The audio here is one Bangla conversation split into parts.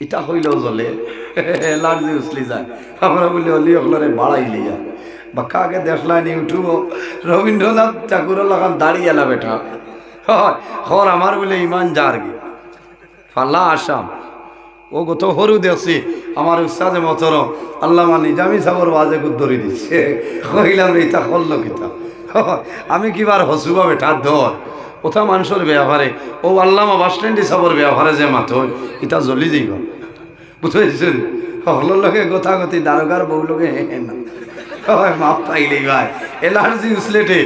ইটা হইলেও জ্বলে এলার্জি উছলি যায় আমরা বলি হলি ওগুলোরে বাড়াইলি যায় বা কাকে দেখলাম ইউটিউব রবীন্দ্রনাথ ঠাকুরের লাগান দাঁড়িয়ে এলা বেটা হর আমার বলে ইমান যার কি ফাল্লা আসাম ও গত হরু দেখছি আমার উস্তাদে মতর আল্লামা নিজামি সাবর ওয়াজে ধরে দিচ্ছে কইলাম ইটা করলো কিতা আমি কিবার হসুবা বেটা ধর কোথা মানুষের ব্যবহারে ও আল্লামা বাস স্ট্যান্ডে সাবর ব্যবহারে যে মাথ ইটা জ্বলি যাইব বুঝেছেন হলোর লোকে গোথাগতি দারোগার বউ লোকে না মাপ পাইলেই ভাই এলার্জি উছলেটে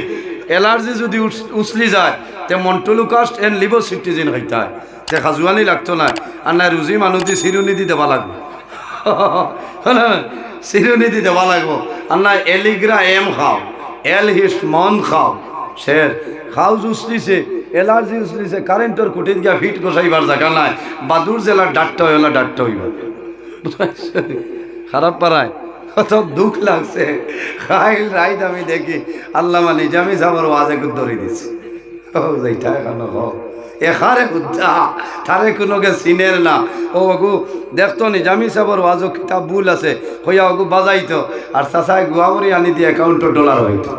এলার্জি যদি উছলি যায় তে মন্টলুকাস্ট এন্ড লিভো সিটিজেন হইতে হয় তে খাজুয়ানি লাগতো না আর না রুজি মানুষ দিয়ে চিরুনিধি দেওয়া লাগবে চিরুনিধি দেওয়া লাগবো আর না এলিগ্রা এম খাও এল হিস্ট মন খাও শের খাও উছলিছে এলার্জি উছলিছে কারেন্টর কুটিত গিয়া ফিট গোসাইবার জায়গা নাই বাদুর জেলার ডাক্তার হইলা ডাক্তার হইবা খারাপ পারায় কত দুঃখ লাগছে খাইল রাইত আমি দেখি আল্লামা নিজামি সাবর ওয়াজে ধরে দিচ্ছে এইটা এখন এখারে বুদ্ধা তারে কোনোকে চিনের না ও অগু দেখতো নিজামি সাবর ওয়াজও কিতাব ভুল আছে হইয়া অগু বাজাইতো আর চাচায় গুয়াবরি আনি দিয়ে $1,000 হইতো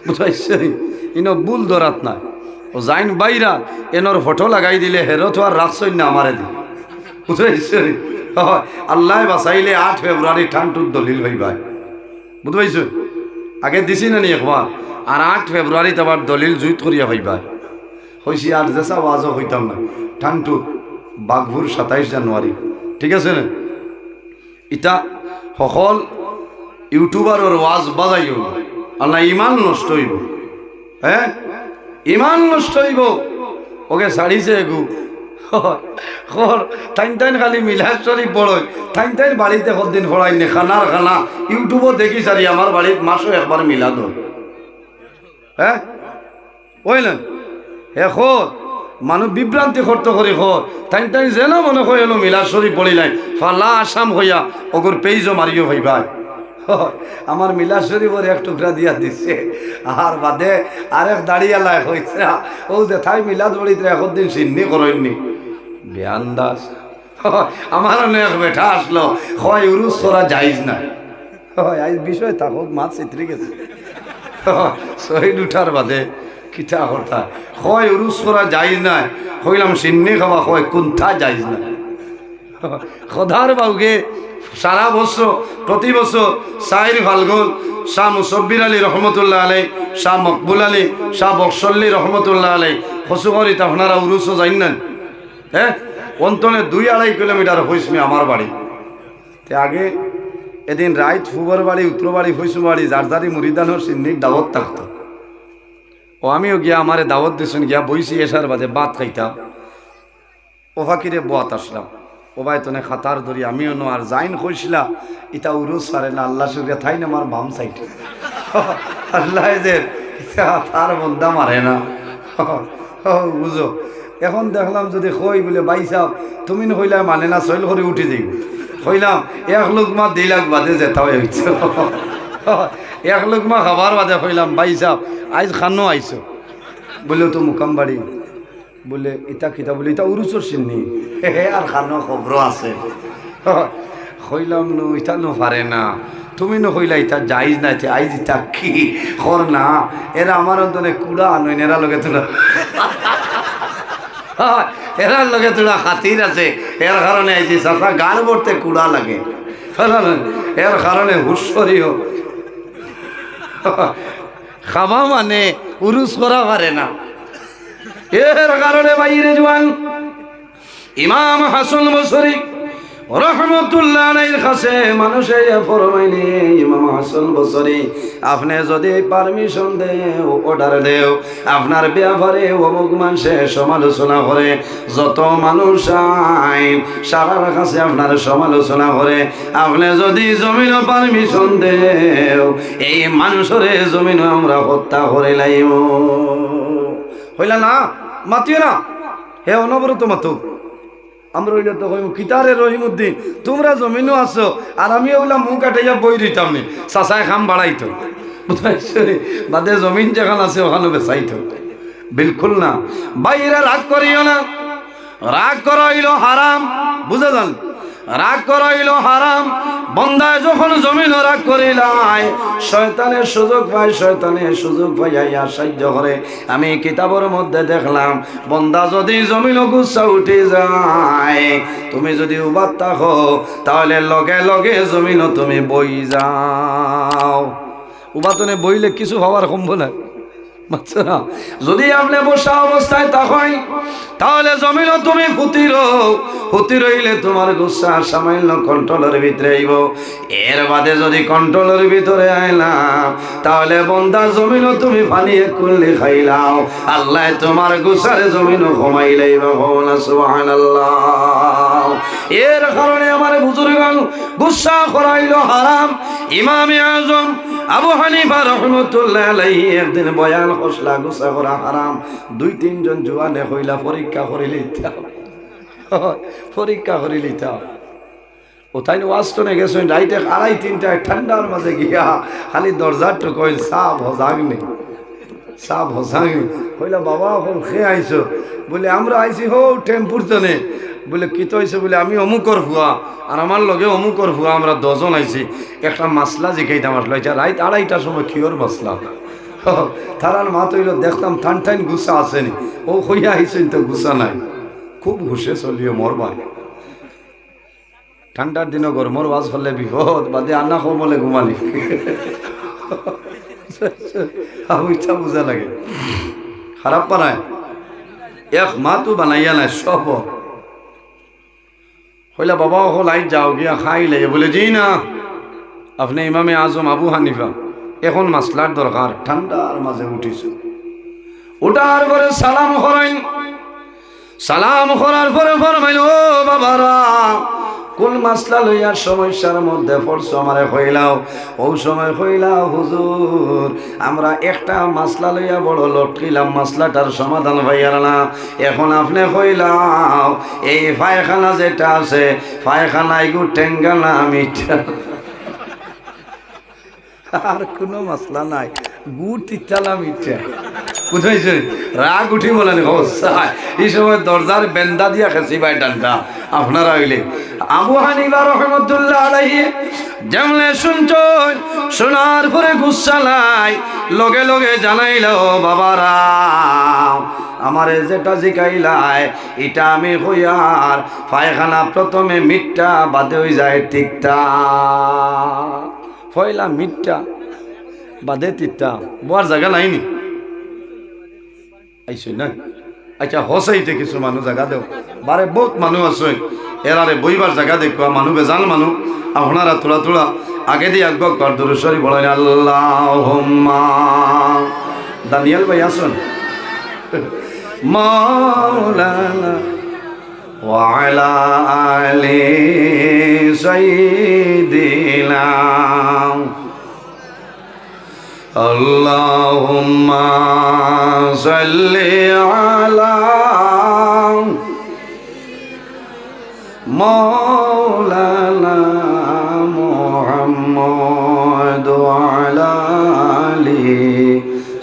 বুঝাইছে ইনো ভুল ধরাত নাই ও যাইন বাইরা এনর ফটো লাগাই দিলে হেরো তো আর রাখছই না আমারে দি বুঝাইছে আল্লাহ বাসাইলে 8 ফেব্রুয়ারি ঠান্ডুর দলিল হই ভাই বুঝবাইছো আগে দিছি না নি একবার আর 8 ফেব্রুয়ারি আবার দলিল জুইত করিয়া হই ভাই হইছি আর যেসা ওয়াজও হইতাম না ঠান্ডু বাঘপুর 27 জানুয়ারি ঠিক আছে না ইটা সকল ইউটিউবারের ওয়াজ বাজাইও আল্লাহ ইমান নষ্ট হইব হ্যাঁ ইমান নষ্ট হইব ওকে ছাড়িছে এগু টাইম টাইম খালি মিলাদ শরীফ পড়ই টাইম টাইম বাড়িতে কতদিন পড়াই নে খানার খানা ইউটিউবও দেখি সারি আমার বাড়ির মাসও একবার মিলাদ হ্যাঁ বুঝলেন হে খোদ মানুষ বিভ্রান্তি করতে করি খোদ টাইম টাইম যেন মনে হয় এলো মিলাদ শরীফ পড়িলাই ফাল্লা আসাম হইয়া ওগর পেইজও মারিও ভাই ভাই আমার মিলাদ শরীফের এক টুকরা দিয়া দিচ্ছে আর বাদে আরেক দাঁড়িয়ে হয়েছে ও যে থাই মিলাদ বড়িতে একদিন চিন্নি করেননি জ্ঞান দাস আমার অনেক বেঠা আসলো হয় উরুস করা যাইজ না আজ বিষয় থাকুক মাছ চিত্রি গেছে শহীদ উঠার বাদে কিতা কথা হয় উরুস করা যাইজ না হইলাম চিন্নি খাওয়া হয় কোনটা যাইজ না খোদার বাউকে সারা বছর প্রতি বছর সাইর ফাল্গুন শাহ মুসব্বির আলী রহমতুল্লাহ আলাই শাহ মকবুল আলী শাহ বক্সল্লি রহমতুল্লাহ আলাই হসুগরিত আপনারা উরুসও যাইন না হ্যাঁ অন্তনে 2-2.5 কিলোমিটার হইসমি আমার বাড়ি তে আগে এদিন রাইত ফুবর বাড়ি উত্তর বাড়ি হইসু বাড়ি জারজারি মুরিদানোর সিন্নির দাওয়াত থাকতো ও আমিও গিয়া আমারে দাওয়াত দিয়েছেন গিয়া বইছি এসার বাদে ভাত খাইতাম ও ফাঁকিরে বোয়াত আসলাম ও ভাই তোনে খাতার ধরি আমিও নো আর যাইন কইছিলা ইটা উরুস পারে না আল্লাহ শুক্রিয়া থাই না আমার বাম সাইড আল্লাহ যে তার বন্দা মারে না বুঝো এখন দেখলাম যদি কই বলে ভাই সাহেব তুমি কইলা মানে না সইল করে উঠে যাই কইলাম 1 লুকমা 2 লাখ বাদে যেতে হয়েছে 1 লুকমা খাবার বাদে কইলাম ভাই সাহেব আজ খানো আইছো বলে তো মুকাম বাড়ি বলে ইটা কিতা বলে ইটা উরুসর সিন্নি আর খানো খবর আছে কইলাম নো ইটা নো পারে না তুমি নো কইলা ইটা যাইজ না আইজ ইটা কি কর না এরা আমার অন্তরে কুড়া আনইন এরা লগে তোরা এরার লগে তোরা খাতির আছে এর কারণে আইছি চাষা গান ভরতে কুড়া লাগে এর কারণে হুশ্বরিও খাবা মানে উরুস করা পারে না এর কারণে বাইরে জওয়ান ইমাম হাসান বসরি রহমতুল্লাহ আলাইহির কাছে মানুষে ফরমাইনি ইমাম হাসান বসরি আপনি যদি পারমিশন দেও অর্ডার দেও আপনার ব্যাপারে অমুক মানুষে সমালোচনা করে যত মানুষ আইন সারার কাছে আপনার সমালোচনা করে আপনি যদি জমিন পারমিশন দেও এই মানুষরে জমিন আমরা হত্যা করে লাইব হইলা না মাতিও না হে অনবরত মাতো আমরা ওইটা তো কইব কিতারে রহিমউদ্দিন তোমরা জমিনও আছো আর আমি ওগুলা মুখ কাটাইয়া বই দিতাম নি চাচায় খাম বাড়াইতো বুঝাইছো বাদে জমিন যেখানে আছে ওখানে বেচাইতো বিলকুল না বাইরে রাগ করিও না রাগ করা হইল হারাম বুঝে যান রাগ করাইল হারাম। বন্দায় যখন জমিন রাগ করিলাই, শয়তানের সুযোগ পায়, শয়তানের সুযোগ পাইয়া সাহায্য করে। আমি কিতাবের মধ্যে দেখলাম, বন্দা যদি জমিন গুচ্ছা উঠে যায়, তুমি যদি উবাদ থাকো, তাহলে লগে লগে জমিন তুমি বই যাও। উবাতনে বইলে কিছু হওয়ার সম্ভব না। যদি আপনি বসা অবস্থায় থাকেন, তাহলে জমিনও তুমি ফুতি রইলে তোমার গুচ্ছা সামান্য কন্ট্রোলের ভিতরে আইব। এর বাদে যদি কন্ট্রোলের ভিতরে আইলাম, তাহলে বন্দা জমিনও তুমি ফানিয়ে করলে খাইলাও, আল্লাহ তোমার গুচ্ছারে জমিনও কমাই লাইব। সুবহানাল্লাহ। এর কারণে আমার বুজুর্গগণ গুচ্ছা করাইল হারাম। ইমামে আজম আবু হানিফা রাহমাতুল্লাহ আলাইহি একদিন বয়ান করলা, গুচ্ছা করা হারাম। 2-3 জন জওয়ানে কইলা পরীক্ষা করে লইতাম, পরীক্ষা করে লইতাম। ও তাই ওয়াজটনে গেছেন রাইতে 2:30টায় ঠান্ডার মাঝে গিয়া খালি দরজাটা কইল সাব হজাগনি, সাব হজাগনি। কইলা বাবা এখন খেয়ে আইছো? বলে আমরা আইছি হো টেম্পুর জনে। বলে কি তো হয়েছে? বলে আমি অমুকর ভুয়া আর আমার লগে অমুকর ভুয়া, আমরা 10 জন আইছি। একটা মাসলা জিকাইতাম আসলো, এটা রাইত 2:30টার সময় কিওর মাসলা। তারার মা তৈল দেখতাম ঠান গুছা আসেনি, ও হইয়া আইছেন তো গুছা নাই। খুব ঘুষে চলিও মরবা। ঠান্ডার দিনও গরমর ওয়াজ হলে বিপদ, বাদে আনা কমলে ঘুমালি। ইচ্ছা বুঝা লাগে, খারাপ পারায় এক মা তো বানাইয়া নাই সব। কইলা বাবা ও লাইট যাও গিয়া খাইলে? বলে জি না, আপনি ইমামে আজম আবু হানিফা, এখন মাসলার দরকার। ঠান্ডার মাঝে উঠিছে, উঠার পরে সালাম করেন। সালাম করার পরে ফরমাইল, ও বাবারা, কোন মাসলা লইয়া সমস্যার মধ্যে পড়ছো আমারে কইলাও। ও সময় কইলাও, হুজুর আমরা একটা মাসলা লইয়া বড় লটকিলাম, মাসলাটার সমাধান পাইয়ার না। এখন আপনি কইলাও এই পায়খানা যেটা আছে, পায়খানা এগু টেঙ্গা না মিঠা, আর কোনো মাসলা নাই, গুড় তিতালা মিঠা। বুঝাইছে? রাগ উঠি বলেন এই সময় দরজার বেন্দা দিয়া খেছি ভাই ডান্ডা আপনারা হইলে। আবু হানিফা রাহমাতুল্লাহ আলাইহি যেমনে শুনছেন, শোনার পরে গুচ্ছালাই লগে লগে জানাইল, বাবারা আমারে যেটা জিকাইলাই এটা আমি হইয়ার পায়খানা প্রথমে মিঠা বাদে হয়ে যায় তিক্তা। পয়লা মিঠা বাদে তিক্তা, বোয়ার জায়গা নাইনি আইসই না। আচ্ছা হসাইতে কিছু মানুষ জায়গা দেও, বারে বহুত মানুষ আছে এরারে বইবার জায়গা দেখো, মানুষ বেজাল মানুষ। আপনারা তোলা তোলা আগে দিয়ে আকবর কর দুরুশরী বলেন আল্লাহুম্মা। দানিয়াল ভাই আসুন। মাওলানা ওয়া আলা আলি সাইয়্যিদিনা আল্লাহুম্মা সাল্লি আলা মাওলানা মুহাম্মদ ওয়া আলা আলি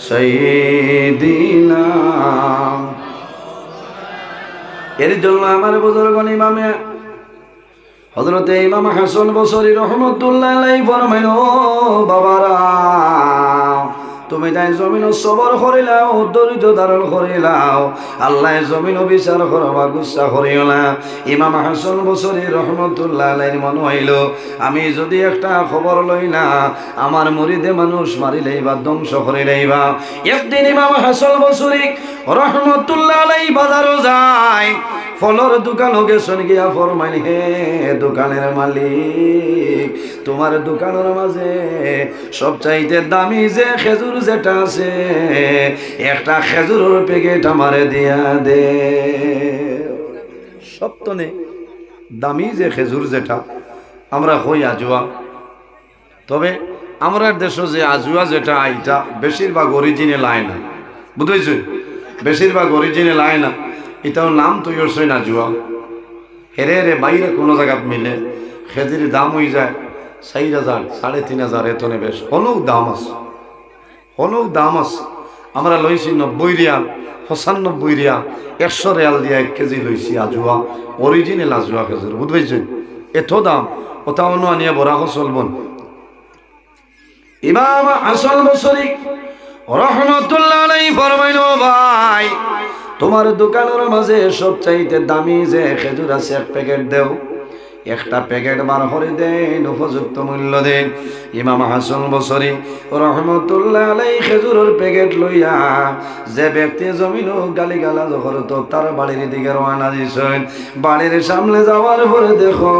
সাইয়্যিদিনা। এর জন্য আমার বুজুর্গগণ ইমামে হযরতে ইমাম হাসান বসরি রাহমাতুল্লাহ আলাইহি ফরমাইল, ও বাবারা তুমি তাই জমিন সবর করিলাও, দরিদ্র ধারণ করিলাও, আল্লাহ জমিন বিচার করবা গুচ্ছা করিও না। ইমাম হাসান বসরি রহমতুল্লাহ আলাইহির মনে হইল, আমি যদি একটা খবর লই না, আমার মুরিদে মানুষ মারিলেই বা ধ্বংস করিলেই বা। একদিন ইমাম হাসান বসরি রহমতুল্লাহ আলাইহি বাজারও যায়, ফলর দোকানও গেছেন, গিয়া ফরমাইল, হে দোকানের মালিক, তোমার দোকানের মাঝে সবচাইতে দামি যে খেজুর যেটা আছে, একটা খেজুরের প্যাকেট আমারে দিয়া দে। সপ্তনে দামি যে খেজুর যেটা আমরা হই আজুয়া, তবে আমরা দেশ যে আজুয়া যেটা এটা বেশিরভাগ অরিজিনাল আয় না, বুঝেছ? বেশিরভাগ অরিজিনাল আয় না, এটাও নাম তৈরি হচ্ছে না জুয়া। হেরে হেরে বাইরে কোনো জায়গা মিলে খেজুরের দাম হয়ে যায় 4,000 3,500 এতনে বেশ। হলেও দাম আছে, হলেও দাম আছে। আমরা লইছি 90 রিয়াল, 95 রিয়াল, 100 রিয়াল দিয়ে 1 কেজি লইছি আজুয়া, অরিজিনাল আজুয়া খেজুর, বুঝতে পারছেন? এত দাম ওটা অন্য আনিয়ে বরাহ চলবন। ইমাম হাসান বসরি রহমতুল্লাহ আলাইহি ফরমাইল, ভাই তোমার দোকানের মাঝে সবচাইতে দামি যে খেজুর আছে এক প্যাকেট দেও, একটা প্যাকেট বার করে দেন, উপযুক্ত মূল্য দেন। ইমাম হাসান বসরি রহমতুল্লাহ আলাইহি খেজুরের প্যাকেট লইয়া যে ব্যক্তি জমিন গালি গালা করত তার বাড়ির দিকে রওনা দিছেন। বাড়ির সামনে যাওয়ার পরে দেখো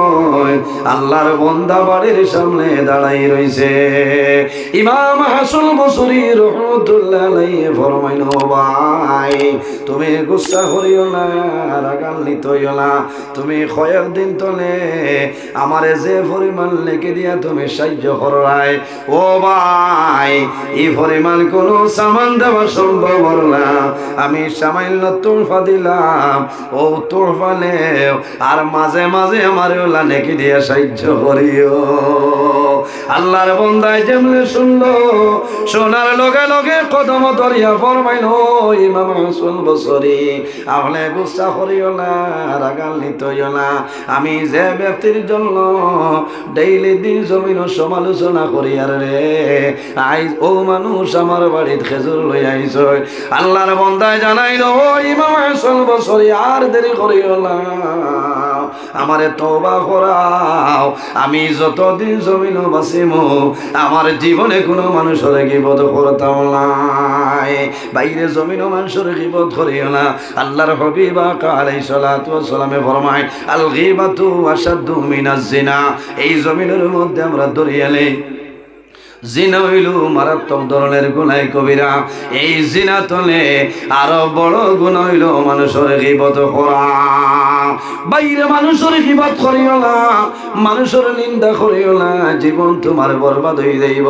আল্লাহর বান্দা বাড়ির সামনে দাঁড়াই রইছে। ইমাম হাসান বসরি রহমতুল্লাহ আলাইহি ফরমাইল, ভাই তুমি গুসা করিও না, রাগান্বিত হইও না, তুমি কয়েকদিন তলে আমারে যে পরিমাণ লেখে দিয়া তুমি সাহায্য করাই, ও ভাই এই পরিমাণ কোন সামান দেওয়া সম্ভব না, আমি সামান্য তোরফা দিলাম, ও তোরফা নেও আর মাঝে মাঝে আমারে ওলা লেখে দিয়া সাহায্য করিও। আল্লাহর বান্দায় যেমনে শুনলো, শোনার লগে লগে কদম ধরিয়া ফরমাইল, ইমাম হাসান বসরি আপনি গুসা করিও না, রাগান্বিত হইও না, আমি যে ব্যক্তির জন্য ডেইলি দিন জমিন সমালোচনা করি আর রে আইজ ও মানুষ আমার বাড়িতে খেজুর লই আইছ। আল্লাহর বান্দায় জানাইল, ও ইমাম হাসান বসরি আর দেরি করিও না, আমারে তওবা করাও, আমি যতদিন জমিন বাঁচিম আমার জীবনে কোনো মানুষের গীবত করতাম নাই। বাইরে জমিন মানুষের গীবত করিও না। আল্লাহর হাবিব আলাইহিস সালাতু ওয়াস সালামে ফরমায়, আল গীবাতু আশাদ্দু মিনাজ জিনা। এই জমিনের মধ্যে আমরা দরিয়ালে জিনা হইল মারাত্মক ধরনের গুনাহ কবিরা। এই জিনা তলে আরো বড় গুনাহ হইল মানুষের গীবত করা। বাইরে মানুষের গীবত করিও না, মানুষের নিন্দা করিও না, জীবন তোমার বরবাদ হয়ে যাইব,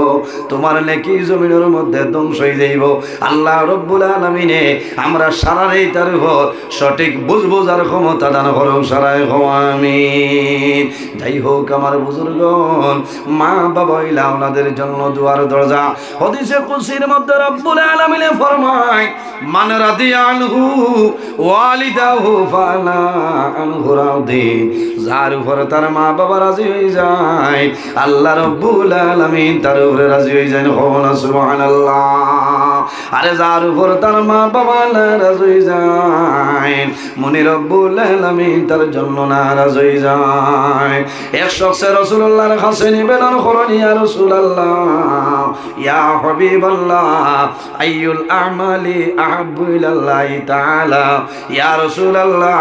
তোমার নেকি জমিনের মধ্যে ধ্বংস হয়ে যাইব। আল্লাহ রব্বুল আলামিনে আমরা সারারে তার উপর সঠিক বুঝার ক্ষমতা দান করুন, সারাই আমিন। যাই হোক আমার বুজুর্গণ, মা বাবা হইলা ওনাদের জন্য দুয়ার দরজা। হাদিসে কুদসির মধ্যে রব্বুল আলামিনে ফরমায়, মান রাদিয়া আনহু ওয়ালিদাহু ফানা আনহু রাদি। যার উপর তার মা বাবা রাজি হয়ে যায়, আল্লাহ রব্বুল আলামিন তার উপরে রাজি হয়ে যায়। সুবহানাল্লাহ। আরে যার উপর তার মা বাবা নারাজ হয়ে যায়, মুনি রব্বুল আলামিন তার জন্য নারাজ হয়ে যায়। এক শখসে রাসূলুল্লাহর কাছে নিবেদন করেন, ইয়া রাসূলুল্লাহ, ইয়া হাবিবাল্লাহ, আইয়ুল আমালি আহাব্বু ইলাল্লাহি তাআলা। ইয়া রাসূলুল্লাহ,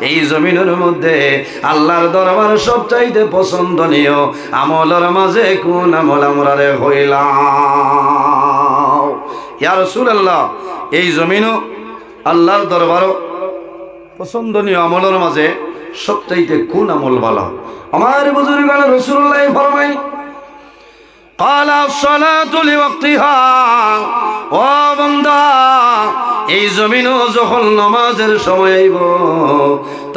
এই জমিনের মধ্যে আল্লাহর দরবার সবচাইতে পছন্দনীয় আমলের মাঝে কোন আমল আমরা রে হইলাম? ইয়া রাসূলুল্লাহ, এই জমিনও আল্লাহর দরবারও পছন্দনীয় আমলের মাঝে সবচাইতে কোন আমল ভালো? আমার বুজুর্গান রাসূলুল্লাহ ফরমাই, ক্বালা আস-সালাতু লিওয়াক্তিহা। ও বান্দা, এই জমিনও যখন নামাজের সময় আইব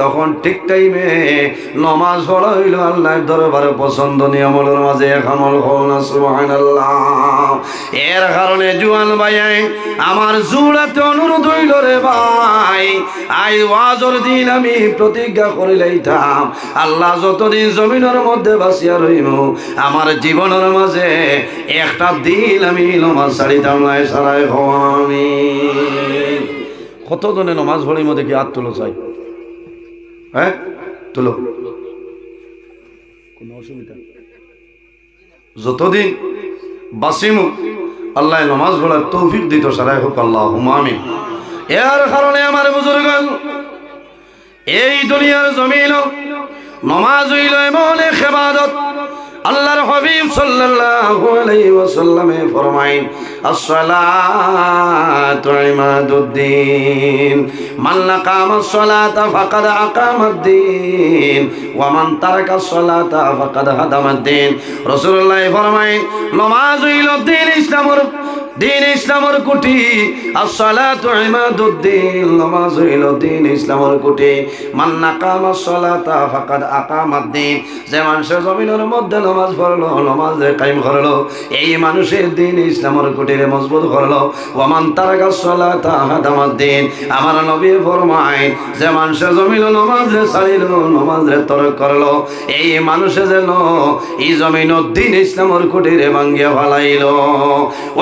তখন ঠিক টাইমে নামাজ পড়া হইল আল্লাহর দরবারে পছন্দনীয় আমলের মাঝে এক আমল হল না। সুবহানাল্লাহ। এর কারণে জুয়ান ভাই আমার জুড়াতে অনুরোধ হইল, রে ভাই আই ওয়াজর দিন আমি প্রতিজ্ঞা করে লইতাম, আল্লাহ যতদিন জমিনের মধ্যে বাঁচিয়া রইব আমার জীবনের মাঝে একটা দিন আমি নামাজ ছাড়িতাম না। সারাই আমি কতজনে নামাজ পড়ির মধ্যে কি হাত তুলো চাই? হ্যাঁ তুলো, কোনো অসুবিধা? যতদিন বাসিমু আল্লাহ নামাজ পড়ার তৌফিক দিত, সারাই হোক আল্লাহুম্মা আমিন। এর কারণে আমার বুজুর্গগণ, এই দুনিয়ার জমিন নামাজ হইল এমন এক ইবাদত, আল্লাহর হাবিব সাল্লাল্লাহু আলাইহি ওয়াসাল্লামে ফরমায়েন, আস-সালাতু ইমাদুদ্দিন, মান আকামাস সালাতা ফাকাদ আকামাদ্দিন ওয়া মান তারাকাস সালাতা ফাকাদ হাদামাদ্দিন। রাসূলুল্লাহ ফরমায়েন, নামাজ হইল দ্বীন ইসলামের দিন ইসলামের কুটি, আসসালাতু ইমাদুদ্দিন, নামাজ হইল দিন ইসলামের কুটি। মান আকামা সালাতা ফাকাদ আকামাদ্দিন, যে মানুষ জমিনের মধ্যে নামাজ পড়লো, নামাজ কায়েম করলো, এই মানুষের দিন ইসলামের কুটিরে মজবুত করলো। ওয়ামান তারাকা সালাতা হাদামাদ্দিন, আমার নবী ফরমায় যে মানুষ জমিন নামাজ ছাড়িল, নামাজ তরক করলো, এই মানুষে যেন এই জমিন দিন ইসলামের কুটিরে ভাঙ্গিয়া ফেলাইল।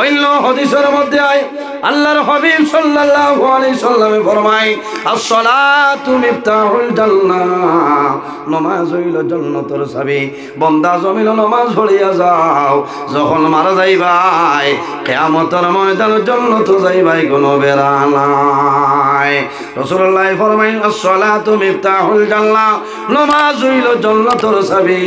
অন্য হাদিসের মধ্যে আয় আল্লাহর হাবিব সাল্লাল্লাহু আলাইহি সাল্লামে ফরমায় আসসালাতু মিফতাহুল জান্নাহ, নামাজ হইল জান্নাতের চাবি। বান্দা জমিন নামাজ পড়িয়া যাও, যখন মারা যাইবাই কিয়ামতের ময়দানে জান্নাতে যাইবাই, কোনো বেড়া নাই। রাসূলুল্লাহ ফরমায় আসসালাতু মিফতাহুল জান্নাহ, নামাজ হইল জান্নাতের চাবি।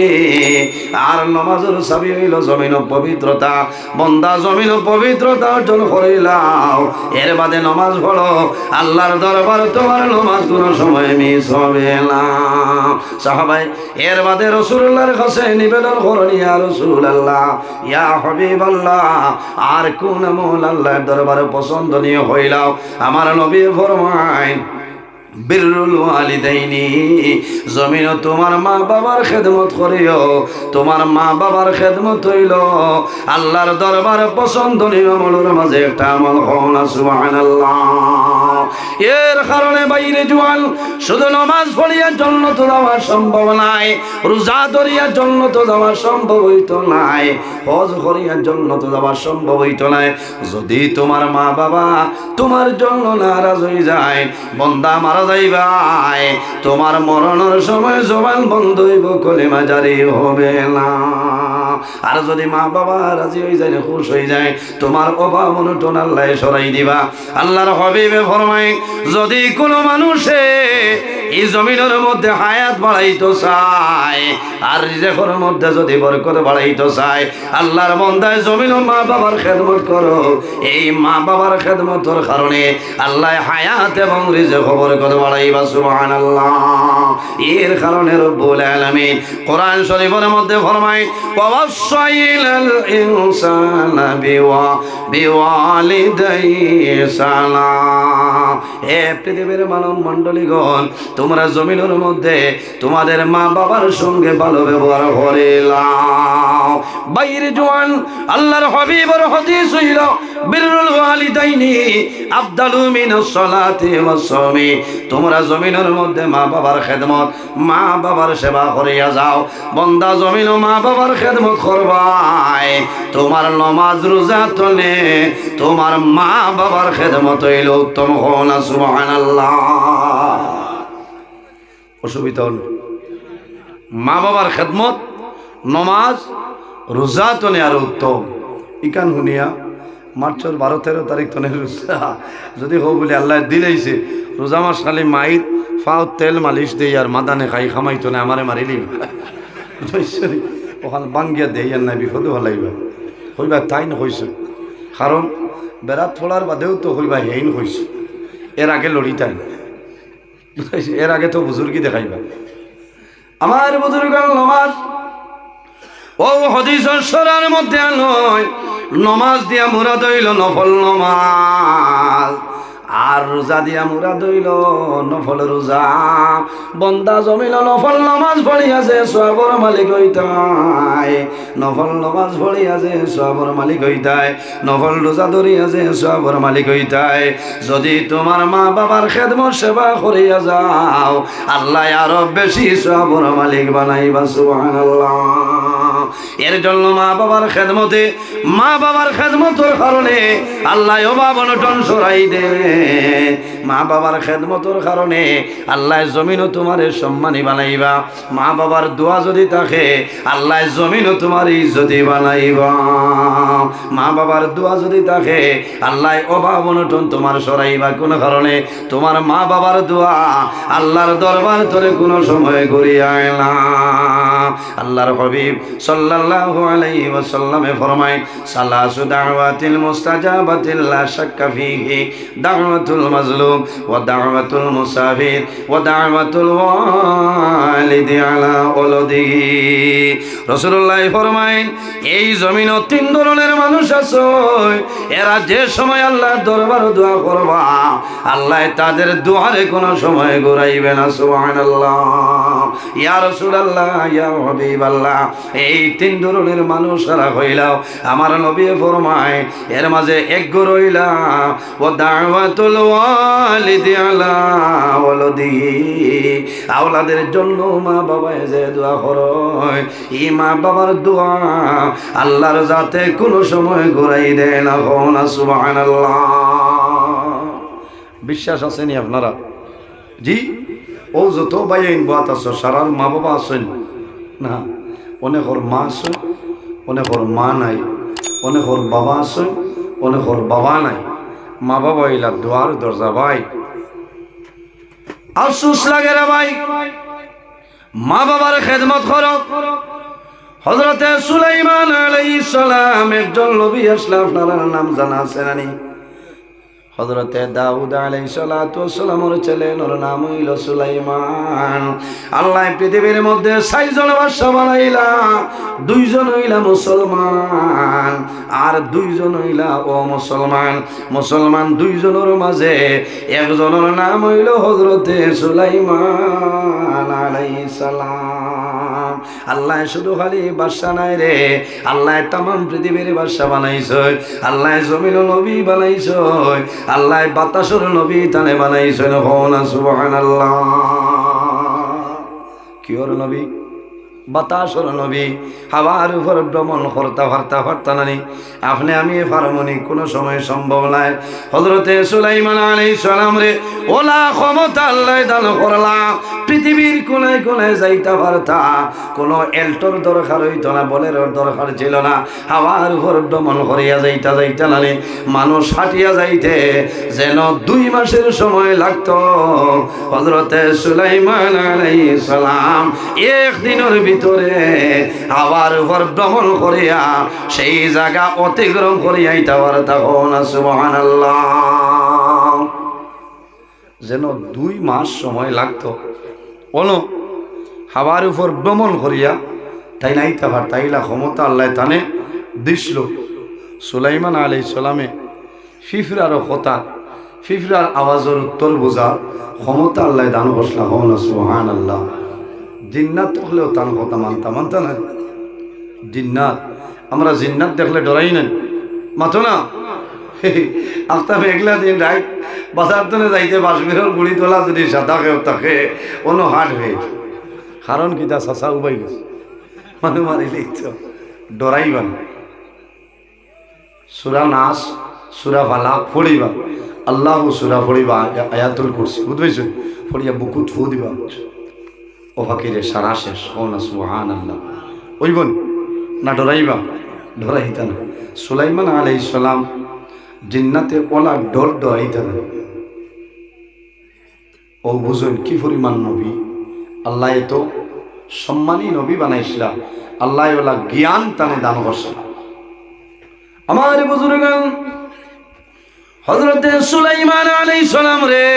আর নামাজের চাবি হইল জমিন পবিত্রতা। বান্দা জমিন পবিত্রতা অর্জন করিলাও, এর বাদে নামাজ পড়ো, আল্লাহর দরবার তোমার নামাজ কোনো সময় মিস হবে না। সাহাবাই এর বাদে রাসূলুল্লাহর কাছে নিবেদন করনি, ইয়া রাসূলুল্লাহ, ইয়া হাবিবাল্লাহ, আর কোন আমল আল্লাহর দরবারে পছন্দনীয় হইলাও? আমার নবী ফরমায় বিররুল ওয়ালিদাইনি, জমিন তোমার মা বাবার খেদমত করিও। তোমার মা বাবার খেদমত হইল আল্লাহর দরবারে পছন্দনীয় আমলের মাঝে একটা আমল। হন সুবহানাল্লাহ। এর কারণে বাইরে জোয়ান শুধু নামাজ পড়িয়া জান্নাতে যাওয়া সম্ভব নাই, রোজা ধরিয়া জান্নাতে যাওয়া সম্ভব হইতো নাই, হজ করিয়া জান্নাতে যাওয়া সম্ভব হইতো নাই, যদি তোমার মা বাবা তোমার জন্য নারাজ হয়ে যায়। বান্দা মারা যাইবাই, তোমার মরণের সময় জবান বন্ধ হইব, কলিমা জারি হবে না। আর যদি মা বাবা রাজি হয়ে যায়, খুশ হয়ে যায়, তোমার অভাব অনটন আল্লাহ সরাই দিবা। আল্লাহর হাবিবে ফরমায় যদি কোনো মানুষে এই জমিনের মধ্যে হায়াত বাড়াইতে চায়, আর রিজেকের মধ্যে যদি বরকত বাড়াইতে চায়, আল্লাহর বান্দায় জমিন মা বাবার খেদমত করো। এই মা বাবার খেদমতের কারণে আল্লাহ হায়াত এবং রিজেক বরকত বাড়াইবা। সুবহানাল্লাহ। এর কারণে রব্বুল আলামিন কোরআন শরীফের মধ্যে ফরমায় ওয়াসাইলাল ইনসানা বিওয়ালিদাইহি সালাম। হে পৃথিবীর মানব মণ্ডলীগণ, তোমরা জমিনের মধ্যে তোমাদের মা বাবার সঙ্গে ভালো ব্যবহার করিলাম। বাইরে জোয়ান আল্লাহর হাবিবের হাদিস হইল বিররুল ওয়ালিদাইনি আফদালু মিনাস সালাতি ওয়াস সাওমি। তোমরা জমিনের মধ্যে মা বাবার খেদমত, মা বাবার সেবা করিয়া যাও। বান্দা জমিন মা বাবার খেদমত করবাই, তোমার নামাজ রোজা তলে তোমার মা বাবার খেদমত হইল উত্তম। হন সুবহানাল্লাহ। অসুবিধা হল মা বাবার খেদমত, নমাজ রোজা তনে আর উত্তম। ইকান শুনিয়া মার্চের 12-13 তারিখ তনে রোজা যদি হো বলে আল্লাহ দিলেইছে, রোজা মাস খালি মাইর ফাও তেল মালিশ দেই আর মাদানে খাই খামাইতো না, আমারে মারিলি ওখানে বাঙ্গিয়া দেই আর নাই, বিপদে হলাইবা হইবা তাই না হয়েছে। কারণ বেড়াত ফোলার বাদেও তো হইবা হেইন হয়েছে, এর আগে লড়িতাই, এর আগে তো বুজুর্গি দেখাইবা। আমার বুজুর্গ নমাজ ও হাদিসের সরার মধ্যে নয়, নমাজ দিয়া মুরাদ হইল নফল নমাজ, আর রোজা দিয়া মুরাদ হইল নফল রোজা। বন্দা জমিল নফল নামাজ পড়িয়াছে সওয়াবের মালিক হইতায়, নফল নামাজ পড়িয়াছে সওয়াবের মালিক হইতায়, নফল রোজা ধরিয়াছে সওয়াবের মালিক হইতায়। যদি তোমার মা বাবার খেদমত সেবা করিয়া যাও, আল্লাহ আরো বেশি সওয়াবের মালিক বানাইবা। সুবহানাল্লাহ। এর জন্য মা বাবার খেদমতে, মা বাবার খেদমতের কারণে আল্লাহ অভাব অনটন সরাই দে। মা বাবার খেদমতের কারণে আল্লাহ জমিনও তোমার সম্মানী বানাইবা। মা বাবার দোয়া যদি থাকে আল্লাহ জমিনও তোমার ইজ্জতি বানাইবা। মা বাবার দোয়া যদি থাকে আল্লাহ অভাব অনটন তোমার সরাইবা। কোন কারণে? তোমার মা বাবার দোয়া আল্লাহর দরবার তোরে কোনো সময় ঘুরিয়ে আয় না। আল্লাহর হাবিব সাল্লাল্লাহু আলাইহি ওয়াসাল্লামে ফরমায় সালাসু দাওয়াতিল মুস্তাজাবাতিল লা শাক্কা ফীহি দাওয়াতুল মাজলুম ওয়া দাওয়াতুল মুসাফির ওয়া দাওয়াতুল ওয়ালিদি আলা ওয়ালাদিহি। রাসূলুল্লাহ ফরমায় এই জমিনে তিন ধরনের মানুষ আছে, এরা যে সময় আল্লাহর দরবারে দোয়া করবা আল্লাহ তাদের দোয়ারে কোনো সময় ঘুরাইবে না। সুবহানাল্লাহ। ইয়া রাসূলুল্লাহ, ইয়া হাবিবাল্লাহ, এই তিন ধরনের মানুষরা হইলাও আমার নবী ফরমায় এর মাঝে এক রইলা ও দাওয়াতুল ওয়ালিদি আলা ওয়ালাদিহি, আওলাদের জন্য মা বাবা যে দোয়া করে এই মা বাবার দোয়া আল্লাহর যাতে কোনো সময় ঘুরাই দেয় না। সুবহানাল্লাহ। বিশ্বাস আছেনি আপনারা? জি, ও যত বাইন বাত আছে সারার মা বাবা আছেন না, অনেকর মা আছে, অনেকর মা নাই, অনেকর বাবা আছে, অনেকর বাবা নাই। মা বাবা এলা দোয়ার দরজা ভাই, আফসোস লাগে রে ভাই। মা বাবার খেদমত করো। হযরতে সুলাইমান আলাইহিস সালাম একজন নবী আসলেন, আপনারা নাম জানা আছে নানি? হযরতে দাউদ আলাইহিস সালাতু ওয়াস সালামের ছেলে, ওর নাম হইল সুলাইমান। আল্লাহ পৃথিবীর মধ্যে ৬০ জন বাদশা বানাইলা, ২ জন হইলা মুসলমান আর ২ জন হইলা অমুসলমান। মুসলমান ২ জনের মাঝে একজনের নাম হইল হযরতে সুলাইমান আলাইহিস সালাম। আল্লাহ শুধু খালি বাদশা নাই রে, আল্লাহ তাম পৃথিবীর বাদশা বানাইছে, আল্লাহ জমিনের নবী বানাইছে, আল্লাহ বাতাসের নবী তানে বানাইছেন। সুবহানাল্লাহ। কিওর নবী? বাতাসর নবী। হাওয়ার উপর ভ্রমণ করতে নানি আপনি আমি ফারমনি কোনো সময় সম্ভব নাই। হযরতে সুলাইমান আলাইহিস সালাম রে ওলা ক্ষমতা আল্লাহ দান করলাম, পৃথিবীর কোনায় কোনায় যাইতে পারতা, কোনো এল্টোর দরকার হইত না, বলেরোর দরকার ছিল না। হাওয়ার উপর ভ্রমণ করিয়া যাইতে নানি মানুষ হাঁটিয়া যাইতে যেন ২ মাসের সময় লাগতো। হযরতে সুলাইমান আলাইহিস সালাম একদিনের ভিতরে হাওয়ার উপর ভ্রমণ করিয়া সেই জায়গা অতিক্রম করিয়া আইতে পারতা। সুবহানাল্লাহ। যেন ২ মাস সময় লাগতো বলো হাওয়ার উপর ভ্রমণ করিয়া তাই নাইতে পারতা। ইলা ক্ষমতা আল্লাহ তানে দিছিল। সুলাইমান আলাইহিস সালামে ফিফরার কথা, ফিফরার আওয়াজের উত্তর বোঝা ক্ষমতা আল্লাহ দান করছিলাম। সুবহানাল্লাহ। জিন্নাত হলেও তার কথা মানতা না। জিন্নাত, আমরা জিন্নাত দেখলে ডরাই না, মাতো না। আফতাব একলা দিন রাইট বাজার তনে যাইতে বাসবিরের গুড়ি তোলা যদি সাদা কেউ থাকে অন্য হাট হয়ে, কারণ কি তা চাচা উবাই গেছে মানুষ মারিলেই তো ডরাইবা। সুরা নাচ, সুরা ফালা ফড়িবা, আল্লাহ সুরা ফড়িবা, আয়াতুল কুরসি বুঝবেছ ফড়িয়া বুকুত ফু দিবা, ও ফাকিরে সারা শেষ। সুবহানাল্লাহ। ওইবন না ডরাইবা? ডরাইতা না। সুলাইমান আলাইহিস সালাম জিন্নাতে ওলা ডর ডরাইতা না। ও বুঝুন কি পরিমাণ নবী আল্লাহ এত সম্মানী নবী বানাইছিলা, আল্লাহ ওলা জ্ঞান তানে দান করছে। আমার বুজুর্গ হযরতে সুলাইমান আলাইহিস সালাম রে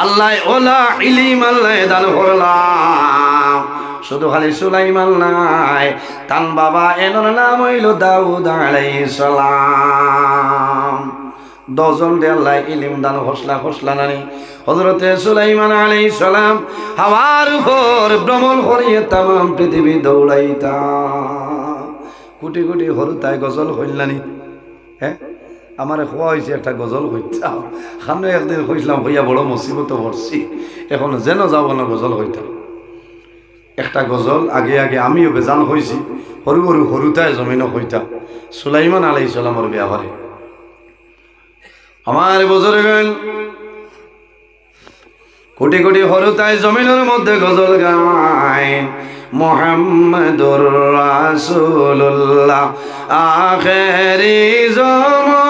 আল্লাহ ওলা ইলম আল্লাহ দান করলাম। শুধু খালি সুলাইমান নাই, তান বাবা এনর নাম হইল দাউদ আলাইহিস সালাম। 10 জন রে আল্লাহ ইলম দান খসলা নানি। হযরতে সুলাইমান আলাইহিস সালাম হাওয়ার উপর ভ্রমণ করিয়ে তাম পৃথিবী দৌড়াইতা। কোটি কোটি হরুতায় গজল হইলানি। হ্যাঁ, আমার খোয়া হয়েছে একটা গজল হইতাম, খানো একদিন হইলাম হইয়া বড় মুসিবত পড়ছি, এখন যেন যাব না গজল হইতাম। একটা গজল আগে আগে আমিও বেজান হয়েছি, সরু সরু হরুতায় জমিন হইতাম সুলাইমান আলাইহিস সালামের ব্যাপারে। আমার বুজুর্গ কোটি কোটি হরুতায় জমিনের মধ্যে গজল গায়, মুহাম্মাদুর রাসূলুল্লাহ আখেরি জামান।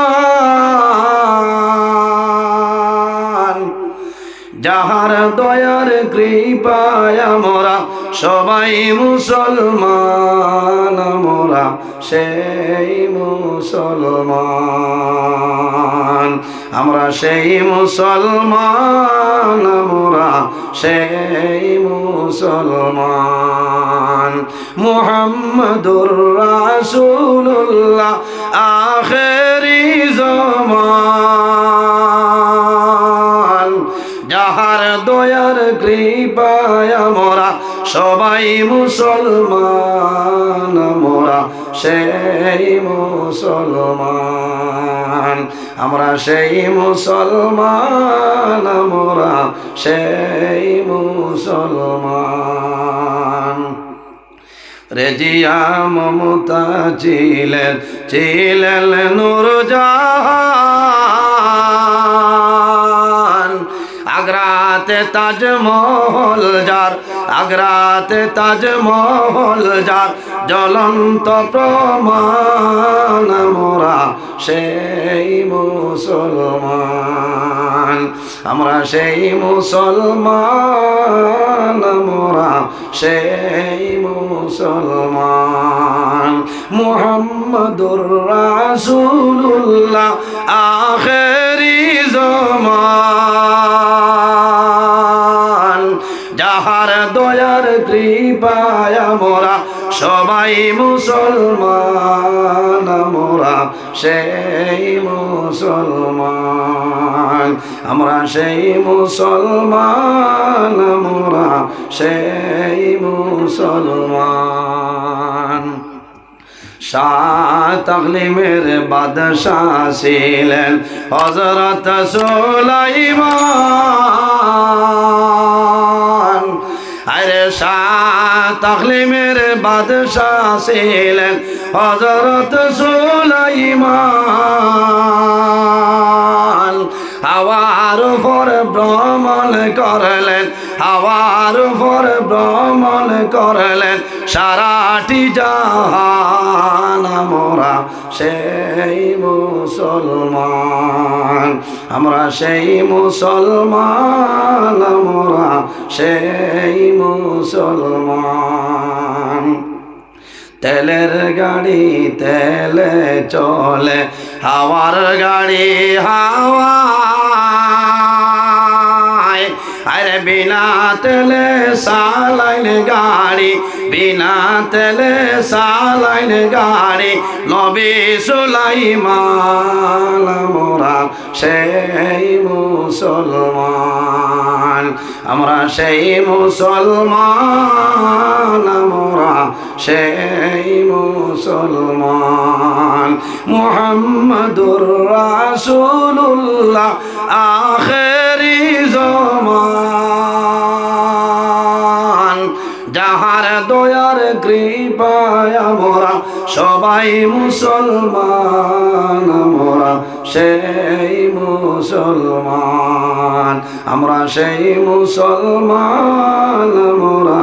যাহার দয়ার কৃপায় আমরা সবাই মুসলমান, আমরা সেই মুসলমান, আমরা সেই মুসলমান, আমরা সেই মুসলমান। মুহাম্মাদুর রাসূলুল্লাহ আখেরি জামান, যাহার দয়ার কৃপায় আমরা সবাই মুসলমান, আমরা সেই মুসলমান, আমরা সেই মুসলমান, আমরা সেই মুসলমান। রেজিয়া মমতা ছিলেন, ছিলেন নূরজাহান, আগ্রাতে তাজমহল যার, আগ্রাতে তাজমহল যার জ্বলন্ত প্রমাণ, আমরা সেই মুসলমান, আমরা সেই মুসলমান, আমরা সেই মুসলমান। মুহাম্মাদুর রাসূলুল্লাহ আখেরি জামান, যাহার দয়ার কৃপায় আমরা সবাই মুসলমান, আমরা সেই মুসলমান, আমরা সেই মুসলমান, আমরা সেই মুসলমান। শাহ তাগলিমের বাদশাহ ছিলেন হযরত সুলাইমান, আরে শাহ তাগলিমের বাদশাহ ছিলেন হযরত সুলাইমান। হাওয়ার উপর ভ্রমণ করলেন, হাওয়ার উপর ভ্রমণ করলেন সারাটি জাহান, আমরা সেই মুসলমান, আমরা সেই মুসলমান, আমরা সেই মুসলমান। তেলের গাড়ি তেলে চলে, হাওয়ার গাড়ি হাওয়ায়, আরে বিনা তেলে সালাইন গাড়ি, বিনা তেলে সালাইন গাড়ি নবী সুলাইমান, আমরা সেই মুসলমান, আমরা সেই মুসলমান, আমরা সেই মুসলমান। মুহাম্মাদুর রাসূলুল্লাহ আখেরি জামান, যাহার দয়ার কৃপায় আমরা সবাই মুসলমান, আমরা সেই মুসলমান, আমরা সেই মুসলমান, আমরা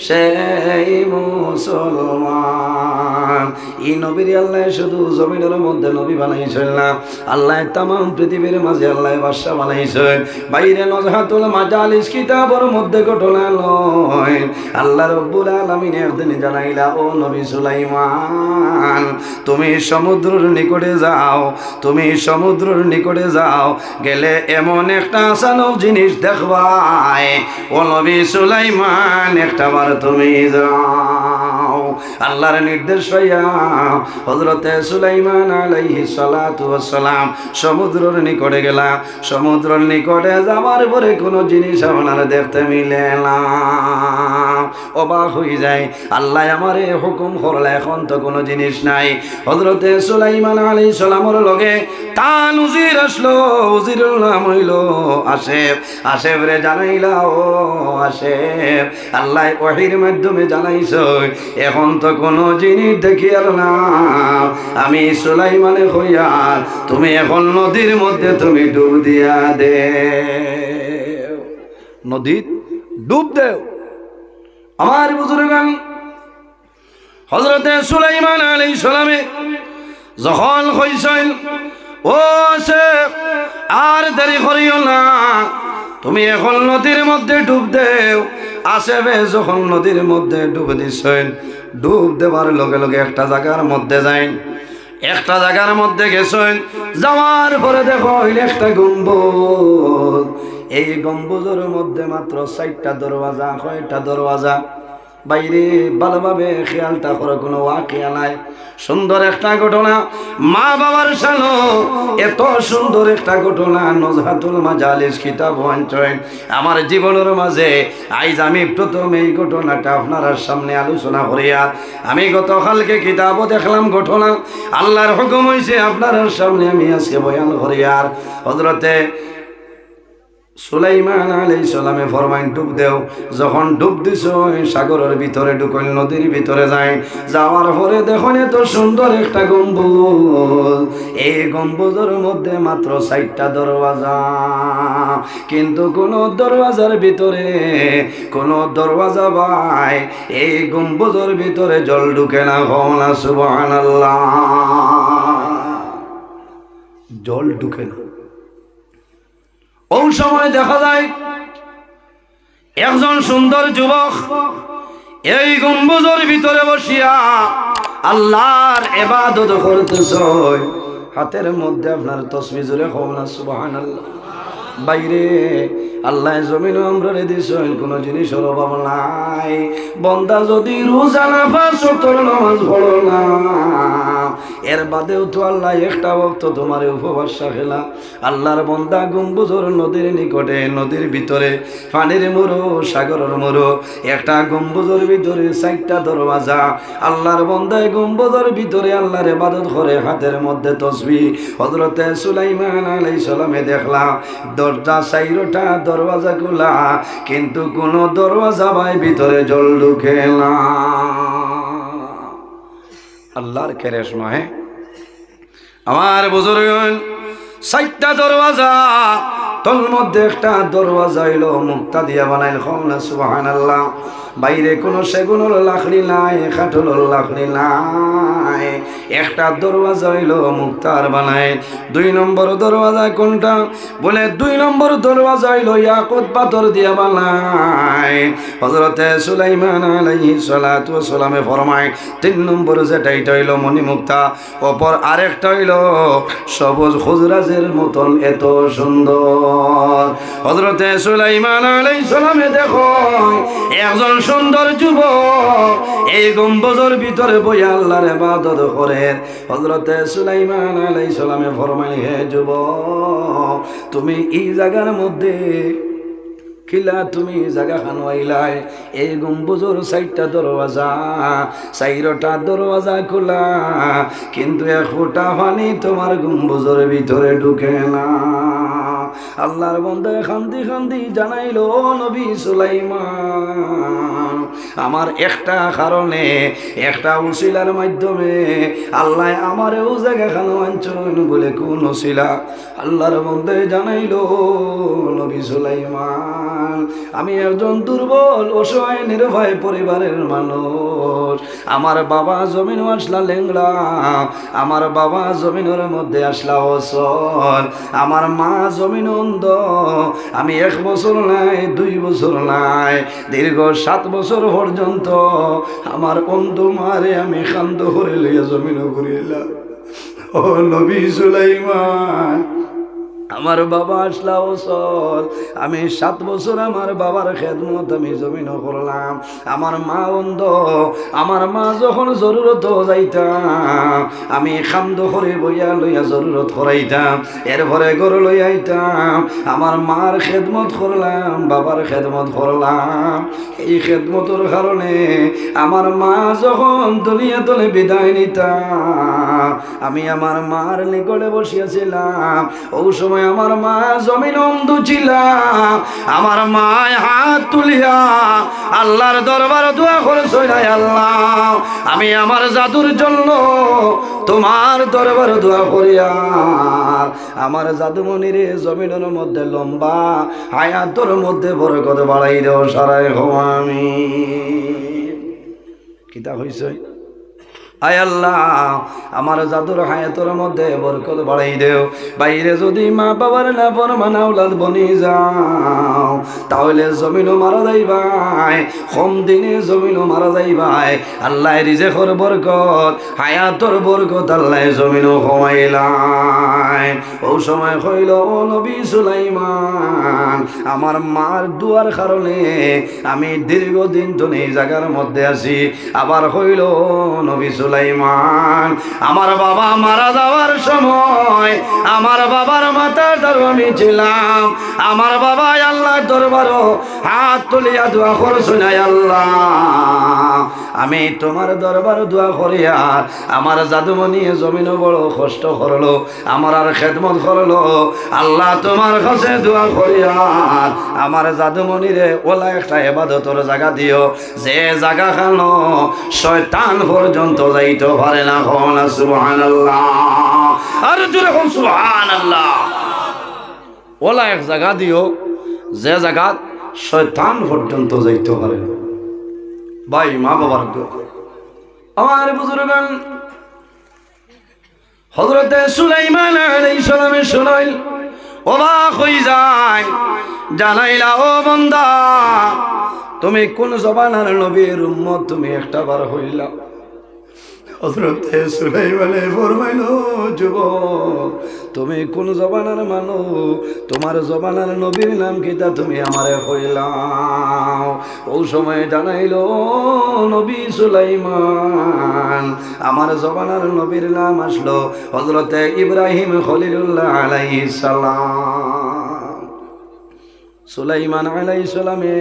সেই মুসলমান। এই নবীর আল্লাহ শুধু জমিনের মধ্যে নবী বানাইছেন না, আল্লাহ তামাম পৃথিবীর মাঝে আল্লাহ বাদশা বানাইছেন। বাইরে নজহাতুল মাজালিস কিতাবের মধ্যে ঘটনা নয়, আল্লাহ রব্বুল আলামিন একদিন জানাইলা, ও নবী সুলাইমান, তুমি সমুদ্রের নিকটে যাও, তুমি সমুদ্রের নিকটে যাও, গেলে এমন একটা আসানক জিনিস দেখবাই, ও নবী সুলাইমান একটা বার তুমি যাও। আল্লাহর নির্দেশ হইয়া হযরতে সুলাইমান আলাইহিস সালাতু ওয়াস সালাম সমুদ্রের নিকটে গেলা। সমুদ্রের নিকটে যাওয়ার পরে কোনো জিনিস আপনার দেখতে মিলে না, অবাক হয়ে যায়। আল্লাহ আমারে হুকুম করলে এখন তো কোনো জিনিস নাই। হযরতে সুলাইমান আলাইহিস সালামের লগে তান উজির আসলো, উজিরের নাম হইল আসেফ। আসেফ রে জানাইলা, ও আসেফ, আল্লাহ ওহীর মাধ্যমে জানাইছো এখন তো কোনো জিনিস দেখি আর না, আমি সুলাইমানে হইয়া তুমি এখন নদীর মধ্যে তুমি ডুব দিয়া দে, নদীত ডুব দেও। আমার বুজুর্গান হযরতে সুলাইমান আলাইহিস সালামে যখন কইছেন, ও আসেফ আর দেরি করিও না, তুমি এখন নদীর মধ্যে ডুব দেও। আসবে যখন নদীর মধ্যে ডুব দিছেন, ডুব দেবার লগে লগে একটা জায়গার মধ্যে যাই, একটা জায়গার মধ্যে গেছেন, যাওয়ার পরে দেখো একটা গম্বুজ। এই গম্বুজের মধ্যে মাত্র 4টা দরওয়াজা, কয়টা দরওয়াজা? বাইরে ভালোভাবে খেয়ালটা করে, কোনো ওয়াকিয়া নাই। সুন্দর একটা ঘটনা, মা বাবার সালো এত সুন্দর একটা ঘটনা নজহাতুল মাজালিস কিতাব ওয়াঞ্চন আমার জীবনের মাঝে আইজ আমি প্রথম এই ঘটনাটা আপনার সামনে আলোচনা করিয়া আমি গতকালকে কিতাবও দেখলাম ঘটনা, আল্লাহর হুকুম হইছে আপনার সামনে আমি আজকে বয়ান করিয়ার। হযরতে সুলাইমান আলাইহিস সালামে ফরমাইন ডুব দেও। যখন ডুব দিছ সাগরের ভিতরে ঢুকল, নদীর ভিতরে যায়, যাওয়ার পরে দেখুন এত সুন্দর একটা গম্বুজ। এই গম্বুজের মধ্যে মাত্র 4টা দরওয়াজা, কিন্তু কোন দরওয়াজার ভিতরে কোন দরওয়াজা ভাই এই গম্বুজের ভিতরে জল ঢুকে না। হওনা সুবহানাল্লাহ, জল ঢুকে না। ওই সময় দেখা যায় একজন সুন্দর যুবক এই গম্বুজের ভিতরে বসিয়া আল্লাহর ইবাদত করতেছে, হাতের মধ্যে আপনার তাসবিহ জুড়ে হওনা সুবহানাল্লাহ। বাইরে আল্লাহ জমিন আমরা দিয়েছেন, কোনো জিনিসের অভাব নাই। বন্দা যদি রোজা নামাজ সতর নামাজ পড়ো না, এর বাদেও তো আল্লাহ একটা বক্ত তোমার উপবাস রাখেলা। আল্লাহর বন্দা গম্বুজের নদীর নিকটে, নদীর ভিতরে পানির মুরো, সাগরের মুরো, একটা গম্বুজের ভিতরে 4টা দরওয়াজা। আল্লাহর বন্দায় গম্বুজের ভিতরে আল্লাহর ইবাদত করে, হাতের মধ্যে তাসবিহ। হযরতে সুলাইমান আলাইহিস সালামে দেখলাম দরজা 4টা দরওয়াজা খোলা, কিন্তু কোন দরওয়াজা ভাই ভিতরে জল ঢুকে না। আল্লাহর কেরেশমা। আমার বুজুর্গ 4টা দরওয়াজা, তোর মধ্যে একটা দরওয়াজা হইল মুক্তা দিয়া বানাইল। হওনা সুবহানাল্লাহ। বাইরে কোনো সেগুনের লাকড়ি নাই, কাঠলের লাকড়ি নাই, একটা দরওয়াজা হইল মুক্তার বানায়। 2 নম্বর দরওয়াজা কোনটা? বলে 2 নম্বর দরওয়াজা হইল ইয়াকুত পাথর দিয়া বানায়। হযরতে সুলাইমান আলাইহিস সালাতু ওয়াস সালামে ফরমায় 3 নম্বর যেটা এটা হইল মণিমুক্তা, অপর আরেকটা হইল সবুজ খুজরাজের মতন এত সুন্দর। হযরতে সুলাইমান আলাইহিস সালামে দেখো একজন সুন্দর যুবক এই গম্বুজের ভিতরে বইয়া আল্লাহর ইবাদত করে। হযরতে সুলাইমান আলাইহিস সালামে ফরমাইল, হে যুবক, তুমি এই জায়গার মধ্যে কিলা তুমি জায়গা খানওয়াইলাই? এই গম্বুজের 4টা দরওয়াজা, 4টা দরওয়াজা খোলা, কিন্তু 1 ফোঁটা পানি তোমার গম্বুজের ভিতরে ঢুকে না। আল্লাহর বান্দা খান্দি খান্দি জানাইলো, নবী সুলাইমান, আমার একটা কারণে, একটা উসিলার মাধ্যমে আল্লাহ আমারও জায়গা খানো আনছেন। বলে কোন উসিলা? আল্লাহর বান্দা জানাইলো, নবী সুলাইমান, আমি একজন দুর্বল অসহায় নির্ভয় পরিবারের মানুষ। আমার বাবা জমিন আসলা লেংড়া, আমার বাবা জমিনের মধ্যে আসলা অসল, আমার মা জমিন অন্ধ। আমি 1 বছর নাই, 2 বছর নাই, দীর্ঘ 7 বছর পর্যন্ত আমার অন্ধ মারে আমি খান্দ করে লইয়া জমিন ঘুরিলাম। ও নবী সুলাইমান, আমার বাবা আসলা ওসল, আমি 7 বছর আমার বাবার খেদমত আমি জমিন করলাম। আমার মা অন্ধ, আমার মা যখন জরুরত যাইতাম আমি খান্দ করে বইয়া লইয়া জরুরত করাইতাম, এরপরে গরু লইয়া আইতাম। আমার মার খেদমত করলাম, বাবার খেদমত করলাম। এই খেদমতের কারণে আমার মা যখন দুনিয়া তলে বিদায় নিতাম, আমি আমার মার নিকটে বসিয়াছিলাম। ওই সময় আমার মা জমিন অন্ধ ছিল। আমার মায় হাত তুলিয়া আল্লাহর দরবার দোয়া করেছিল, আল্লাহ, আমি আমার জাদুর জন্য তোমার দরবার দোয়া করিয়া আমার জাদুমণির জমিনের মধ্যে লম্বা হায়াতের মধ্যে বরকত বাড়াই দেও, সারাই হও আমি। কিতা হইছে? আয় আল্লাহ, আমার জাদুর হায়াতের মধ্যে বরকত বাড়াই দেও। বাইরে যদি মা বাবার না ফরমান আওলাদ বনি যাও, তাহলে জমিনও মারা যাইবাই, কম দিনে জমিনও মারা যাইবাই। আল্লাহ রিজেকর বরকত, হায়াতর বরকত আল্লাহ জমিনও কমাইলাই। ও সময় হইল ও নবী সুলাইমান, আমার মার দুয়ার কারণে আমি দীর্ঘদিন তো এই জায়গার মধ্যে আছি। আবার হইল নবী সুলাইমান, আমার বাবা মারা যাওয়ার সময় আমার বাবার মাথার দ্বারা আমি ছিলাম। আমার বাবা আল্লাহর দরবারও হাত তুলিয়া দোয়া করছো না, আল্লাহ আমি তোমার দরবার দোয়া করিয়া আমার জাদুমণি জমিনও বড় কষ্ট করলো, আমার আর খেদমত করলো। আল্লাহ তোমার কাছে দোয়া করিয়া আমার জাদুমণিরে ওলা একটা ইবাদতের জায়গা দিও, যে জায়গা খানো শয়তান পর্যন্ত যাইতে পারে না। কোন সুবহানাল্লাহ, আর জোরে কোন সুবহানাল্লাহ। ওলা এক জায়গা দিও যে জায়গা শয়তান পর্যন্ত যাইতে পারে না। ভাই মা বাবার দোয়া, আমার বুজুর্গান হযরতে সুলাইমান আলাইহিস সালামের শুনাইল, অবাক হয়ে যায়, জানাইলা ও বান্দা তুমি কোন জবানার নবীর উম্মত, তুমি একটা বার হইলা। হযরতে সুলাইমানে ফরমাইল, যুবক তুমি কোন জবানার মানুষ, তোমার জবানার নবীর নাম কিতা, তুমি আমারে কইলাও। ওই সময় জানাইল নবী সুলাইমান, আমার জবানার নবীর নাম আসলো হযরতে ইব্রাহিম খলিলুল্লাহ আলাইহিস সালাম। সুলাইমান আলাইহিস সালামে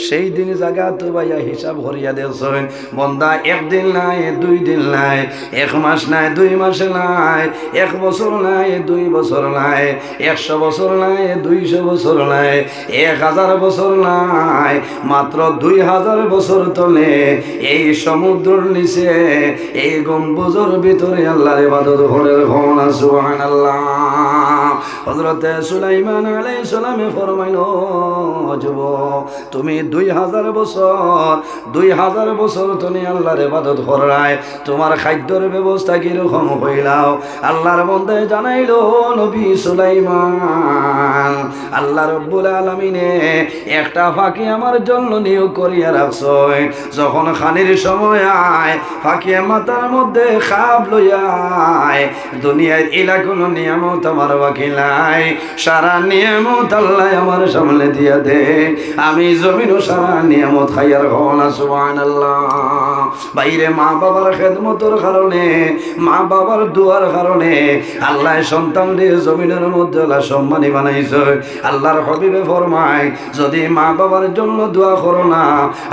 সেই দিন জায়গা তো ভাইয়া হিসাব করিয়া দিয়েছেন, বন্দা একদিন নাই, 2 দিন নাই, 1 মাস নাই, 2 মাস নাই, 1 বছর নাই, 2 বছর নাই, 100 বছর নাই, 200 বছর নাই, 1000 বছর নাই, মাত্র 2000 বছর তলে এই সমুদ্রের নিচে এই গম্বুজের ভিতরে আল্লাহর ইবাদত করে। সুবহানাল্লাহ। হযরতে সুলাইমান আলাইহিস সালামে ফরমাইল, যুবক তুমি 2000 বছর তুমি আল্লাহর ইবাদত করায়, তোমার খাদ্যের ব্যবস্থা কিরকম হইলাও? আল্লাহর বন্দে জানাইল নবী সুলাইমান, আল্লাহ রাব্বুল আলামিনে একটা ফাঁকি আমার জন্য নিয়োগ করিয়া রাখছো। যখন খানির সময় আয়, ফাঁকি মাথার মধ্যে খাপ লইয়ায়, দুনিয়ার ইলা কোনো নিয়ামত আমার বাকি নাই, সারা নিয়ামত আল্লাহ আমার সামনে দিয়া দে, আমি জমিনও সারা নিয়ামত খাইয়ার হন। সুবহানাল্লাহ। বাইরে মা বাবার খেদমতের কারণে, মা বাবার দুয়ার কারণে আল্লাহ সন্তান দিয়ে জমিনের মধ্যে আল্লাহ সম্মানী বানাইছে। আল্লাহর হাবিবে ফরমায়, যদি মা বাবার জন্য দোয়া করো না,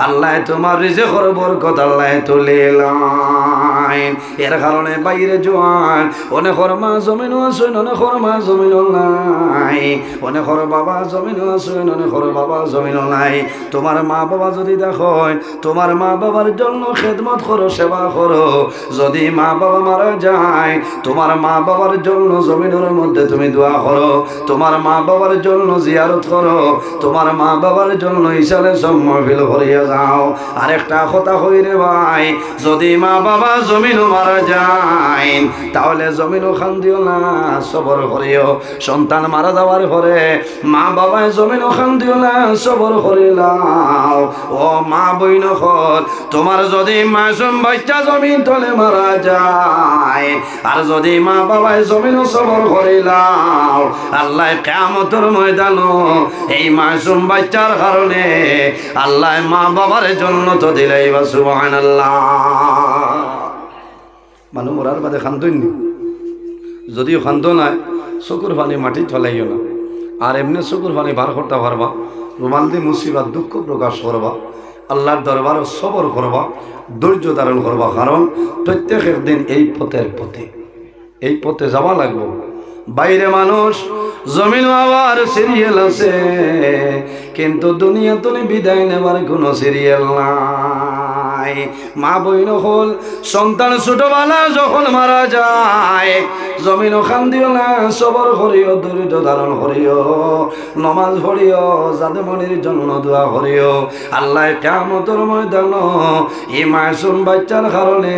আল্লাহ তোমার রিজিকের বরকত আল্লাহ তুলে লাইন। এর কারণে বাইরে জোয়ান অনেকর মা জমিনও আছে, অনেকর মা জমিনও নাই, অনেকর বাবা জমিনও আছে, অনেকর বাবা জমিনও নাই। তোমার মা বাবা যদি দেখো, তোমার মা বাবার জন্য খেদমত করো, সেবা করো। যদি মা বাবা মারা যায়, তোমার মা বাবার জন্য জমিনের মধ্যে তুমি দোয়া করো, তোমার মা বাবার জন্য জিয়ারত করো, তোমার মা বাবার জন্য ইশারে সম্মাফিল করিয়া যাও। আরেকটা কথা কই রে ভাই, যদি মা বাবা জমিনও মারা যায়, তাহলে জমিনও খান দিও না, সবর করিও। সন্তান মারা যাওয়ার পরে মা বাবায় জমিনও খান দিও না, সবর করিলাও। ও মা বইন হল, তোমার যদি মাসুম বাচ্চা জমিন তলে মারা যায়, আর যদি মা বাবায় জমিনও সবর করিলাও, আল্লাহ কিয়ামতের ময়দানো এই মাসুম বাচ্চার কারণে আল্লাহ মা বাবার জন্য তো দিলাই। বা সুবহানাল্লাহ। মানুষ মরার বাদে খান্তইনি, যদিও খান্ত নাই, চকুর পানি মাটি ফেলাইও না। আর এমনি চকুর পানি বার করতে পারবা, রুমাল দিয়ে মুসিবত দুঃখ প্রকাশ করবা, আল্লাহর দরবারে সবর করবা, ধৈর্য ধারণ করবা। কারণ প্রত্যেকের দিন এই পথে যাওয়া লাগবো। বাইরে মানুষ জমিন আবার সিরিয়াল আছে, কিন্তু দুনিয়া তুমি বিদায় নেবার কোনো সিরিয়াল নাই। যায়। মা বইন হল সন্তান ছোটবেলা যখন মারা যায় জমিন খান দিও না, সবর করিও, দরিদ্র ধারণ করিও, নমাজ পড়িও, জাদুমণির জন্য দোয়া করিও। আল্লাহ কিয়ামতের ময়দান এই মাসুম বাচ্চার কারণে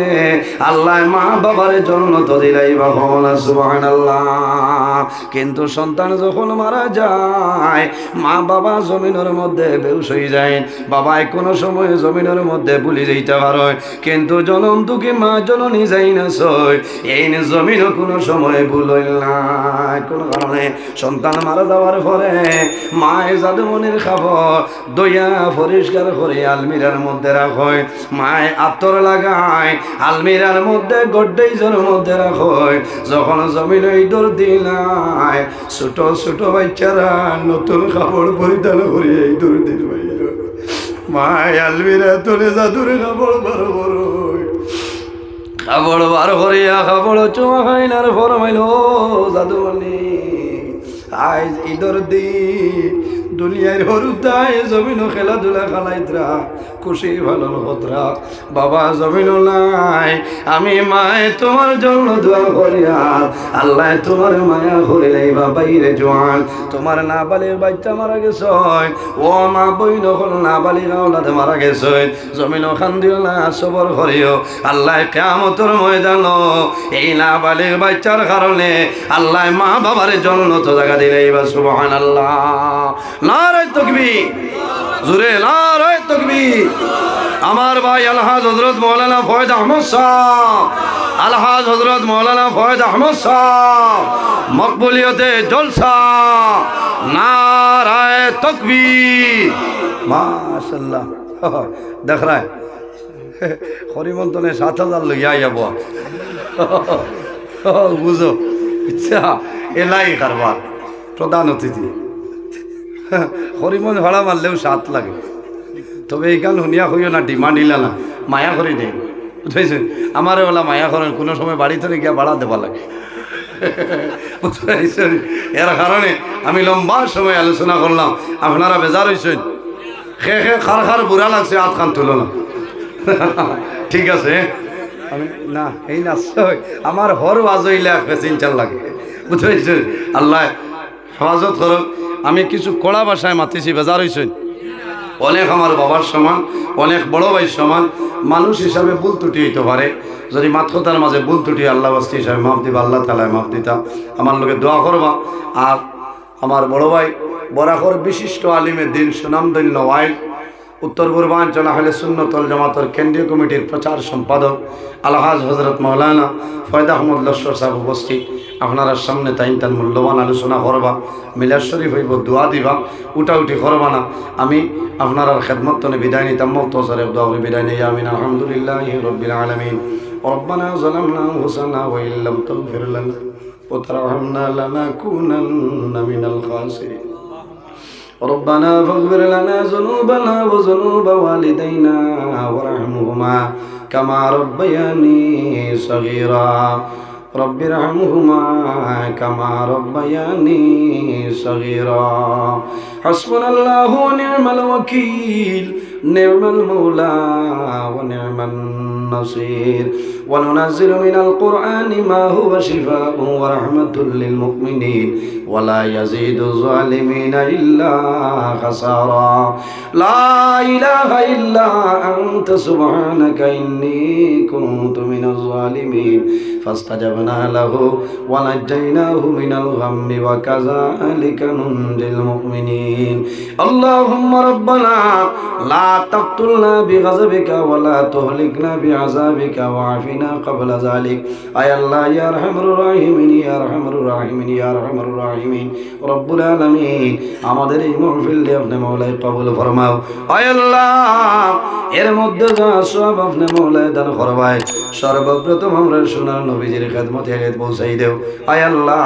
আল্লাহ মা বাবার জন্য তো দিলাইবা হলা সুবহানাল্লাহ। কিন্তু সন্তান যখন মারা যায় মা বাবা জমিনের মধ্যে বেহুশ হয়ে যায়, বাবাই কোনো সময় জমিনের মধ্যে ভুলে যাইতে পারে, কিন্তু জনম দুঃখী মা জননী যাই না সই এই জমিনও কোনো সময় ভুল হইল না। কোনো কারণে সন্তান মারা যাওয়ার পরে মায়ের জাদুমণির খাবার দইয়া পরিষ্কার করে আলমিরার মধ্যে রাখয়, মায় আতর লাগায় আলমিরার মধ্যে গড্ডেজের মধ্যে রাখয়। যখন জমিন ইঁদুর দিলায় ছোট ছোট বাচ্চারা নতুন কাপড় পরিধান করে ইঁদুর দিল, মায় আলমিরা তোলে জাদুর কাপড় বড় বড় কাপড় বার করিয়া কাপড় চুমা খাইনার ফরমাইল জাদুমণি আজ ঈদর দিন দুনিয়ার হরুতায় জমিন খেলাধুলা খালাইতরা খুশি ভালো হতরা। বাবা জমিন নাই, আমি মায় তোমার জন্য দোয়া করিয়া আল্লাহ তোমার মায়া করিলেই বাবাইরে জোয়ান তোমার না বালির বাচ্চা মারা গেছ, ও মা বই নকল না বালির আওলাদে মারা গেছ, জমিন খান দিও না, সবর করিও। আল্লাহ কিয়ামতের ময়দান এই না বালির বাচ্চার কারণে আল্লাহ মা বাবার জন্য তো জায়গা দিলেই বা সুবহানাল্লাহ। নারে তাকবীর, জোরে নারে তাকবীর। আমার ভাই আলহাজ হযরত মাওলানা ফয়েজ আহমদ সাহেব, আলহাজ হযরত মাওলানা ফয়েজ আহমদ সাহেব মকবুলিয়তে জলসা, নারে তাকবীর। মাশাআল্লাহ দেখ রা হরিমন্তনে ৭,০০০ লইয়া যাব বুঝো, ইচ্ছা এলাই কারবার প্রধান অতিথি হরিমন ভাড়া মারলেও ৭ লাগে। তবে এই গান শুনিয়া হইও না, ডিমান্ড ইলা না, মায়া করে দেয় বুঝেছেন। আমারও ওলা মায়া করেন, কোনো সময় বাড়িতে গিয়া ভাড়া দেওয়া লাগে বুঝেছেন। এর কারণে আমি লম্বা সময় আলোচনা করলাম, আপনারা বেজার হয়েছেন। খে খে খার খার বুড়া লাগছে, হাত খান তুলো না ঠিক আছে। আমি না এই নাচ আমার হর বাজইলে চিন্তার লাগে বুঝেছেন। আল্লাহ হেফাজত করুক। আমি কিছু কড়া ভাষায় মাতিছি, বেজার হয়েছেন। অনেক আমার বাবার সমান, অনেক বড় ভাইয়ের সমান, মানুষ হিসাবে ভুল ত্রুটি হইতে পারে। যদি মাত্রতার মাঝে ভুল ত্রুটি আল্লাহ বাস্তি হিসাবে মাফ দিবা, আল্লাহ তালায় মাফ দিতা। আমার লোকে দোয়া করবা। আর আমার বড় ভাই বরাকর বিশিষ্ট আলিমের দিন সুনামধন্য ওয়াইল উত্তর পূর্বাঞ্চল আহলে সুন্নাত ওয়াল জামাতের কেন্দ্রীয় কমিটির প্রচার সম্পাদক আলহাজ হযরত মাওলানা ফয়েজ আহমদ লস্কর সাহেব উপস্থিত। আপনারা সামনে তাইন মূল্যবান আলোচনা করবা, মিলাদ শরীফ হইব, দোয়া দিবা, উঠাউঠি করবা না। আমি আপনার খেদমত তনে বিদায় নিতাম, মক্তসরে দোয়া করে বিদায় নিই। আমিন। আলহামদুলিল্লাহি রাব্বিল আলামিন। রব্বানা যালামনা আনফুসানা ওয়া ইল্লাম তাগফির লানা ওয়া তারহামনা লানাকুনান্না মিনাল খাসিরিন। ربنا فاغفر لنا ذنوبنا وذنوب والدينا وارحمهما كما ربياني صغيرا رب ارحمهما كما ربياني صغيرا حسبنا الله ونعم الوكيل نعم المولى ونعم النصير وننزل من القرآن ما هو شفاء ورحمة للمؤمنين ولا يزيد الظالمين إلا خسارا لا إله إلا أنت سبحانك إني كنت من الظالمين فاستجبنا له ونجيناه من الغم وكذلك ننجي المؤمنين اللهم ربنا لا تقتلنا بغضبك ولا تهلكنا بعذابك وعافنا قبل ذلك أي الله يا أرحم الراحمين يا أرحم الراحمين يا أرحم الراحمين رب العالمين আমাদের এই মাহফিল আপনি মওলাই কবুল ফরমাও। আয় আল্লাহ এর মধ্যে যা সব আপনি মওলাই দান করবাই। সর্বপ্রথম আমরা সোনার নবীজির খেদমতে হেদায়েত পৌঁছাই দেও। আয় আল্লাহ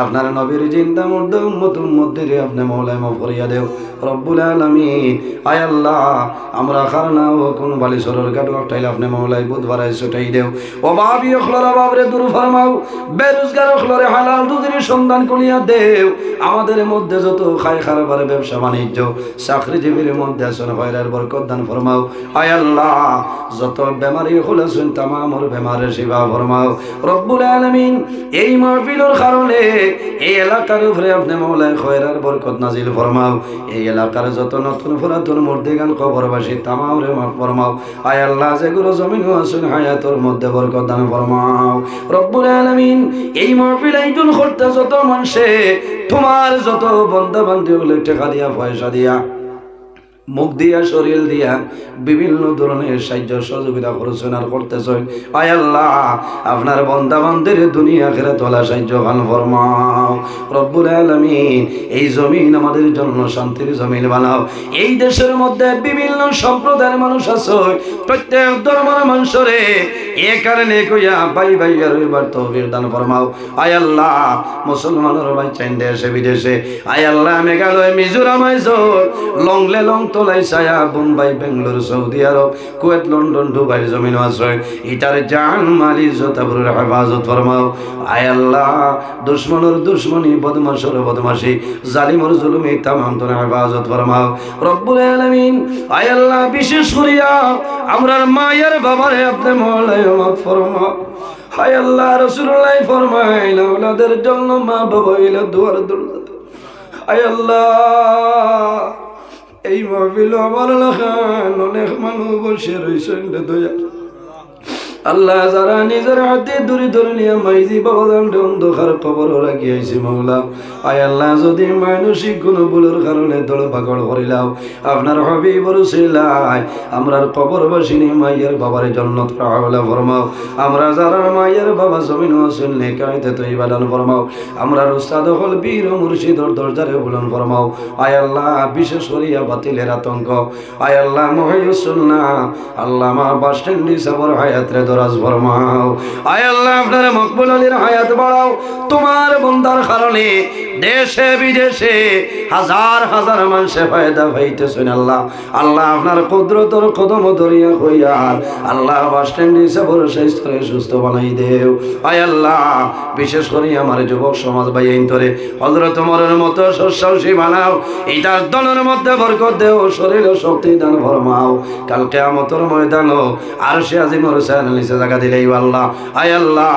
আপনার নবীর জিন্দা মুর্দা উম্মতের আপনি মওলাই মাফ করিয়া দেও রব্বুল আলামিন। আয় আল্লাহ আমরা খারনা ও কোন বালি সরর কাটু আপনি মৌলাই বুধবারে ছুটাই দেও অভাবী অখলার অভাবরে দূর ফরমাও বেরোজগার অখলারে হালাল রুজির সন্ধান করিয়া দেও আমাদের মধ্যে যত খায় খারাপের ব্যবসা বাণিজ্য চাকরিজীবীর মধ্যে আছেন হয়রার বরকত দান ফরমাও আয় আল্লাহ যত বেমারি হলেছেন তামামর বেমারের সেবা ফরমাও রব্বুল আলামিন এই মাহফিলের কারণে এই এলাকার উপরে আপনি মৌলায় খয়রার বরকত নাজিল ফরমাও এই এলাকার যত নতুন পুরাতন মুর্দিগান কবরবাসী তামামরে মাফ ফরমাও আয় আল্লাহ যেগুলো জমিন আছেন হায়াতর মধ্যে বরকত দান ফরমাও রব্বুল আলামিন এই মাহফিল আয়োজন করতে যত মানুষে তোমার যত বান্দা বান্দি হলে টাকা দিয়া পয়সা দিয়া মুখ দিয়া শরীর দিয়া বিভিন্ন ধরনের সাহায্য সহযোগিতা করছেন আর করতেছেন আয় আল্লাহ আপনার বান্দা বান্দির দুনিয়া আখিরাত ওয়ালা সাহায্য খান ফরমাও রব্বুল আলামিন এই জমিন আমাদের জন্য শান্তির জমিন বানাও এই দেশের মধ্যে বিভিন্ন সম্প্রদায়ের মানুষ আছে প্রত্যেক ধর্মের মানুষরে এ কারণে কইয়া ভাই ভাই আর এবার তৌফিক দান ফরমাও আয় আল্লাহ মুসলমানের ভাই চাইন দেশে বিদেশে আয় আল্লাহ মেঘালয় মিজোরাম আইজোর লংলে লং তোলাই ছায়া Bombay Bangalore Saudi Arab Kuwait London Dubai জমিন আশ্রয় ইটার জান মালি জোতাবুরের হেফাজত ফরমাও আয় আল্লাহ দুশ্মনের দুশ্মনী বদমাশের বদমাশি জালিমর জুলুমি তামাম তোর হেফাজত ফরমাও রব্বুল আলামিন আয় আল্লাহ বিশেষ করিয়া আমরার মায়ের বাবারে আপনি মওলায় মাফ ফরমাও আয় আল্লাহ রাসূলুল্লাহ ফরমাইল আওলাদের জন্য মা বাবা ইলা দুয়ার দরজা আয় আল্লাহ এই মাহফিল আমার এলাকায় অনেক মানুষ বসে রয়েছেন দয়া আল্লাহ যারা নিজের হাতে দূরে ধরে নিয়ে মাইজি বাবা জানতে অন্ধকার খবর রাখিয়াছে মাওলা আয় আল্লাহ যদি মানসিক কোনো ভুলের কারণে দল পাকড় করিলাম আপনার হাবিবর ছিলাই আমরার কবরবাসিনী মাইয়ের বাবার জান্নাত রাহলা ফরমাও আমরা যারা মাইয়ের বাবা জমিন আছেন নেকাইতে তো ইবাদান ফরমাও আমরার উস্তাদ হল বীর মুর্শিদর দরজারে বুলন ফরমাও আয় আল্লাহ বিশেষ করিয়া বাতিলের আতঙ্ক আয় আল্লাহ মহাইসুল্লাহ আল্লাহ মা বাস স্ট্যান্ডি সাবর হায়াতরে দরাজ ফরমাও আয় আল্লাহ আপনার মকবুল আলীর হায়াত বাড়াও তোমার বন্দার কারণে দেশে বিদেশে হাজার হাজার মানুষে ফায়দা পাইতেছেন আল্লাহ আল্লাহ আপনার কুদরতর কদম ধরিয়া হইয়া আল্লাহ বাস স্ট্যান্ড হিসাবে স্বাস্থ্যরে সুস্থ বানাই দেও আয় আল্লাহ বিশেষ করে আমার যুবক সমাজ বাইন ধরে হযরত ওমরের মতো সসাহসী বানাও এইটার দলের মধ্যে বরকত দেও শরীর শক্তি দান ফরমাও কাল কিয়ামতের ময়দানও আরশে আজিমের নিচে জায়গা দিলেই আল্লাহ আয় আল্লাহ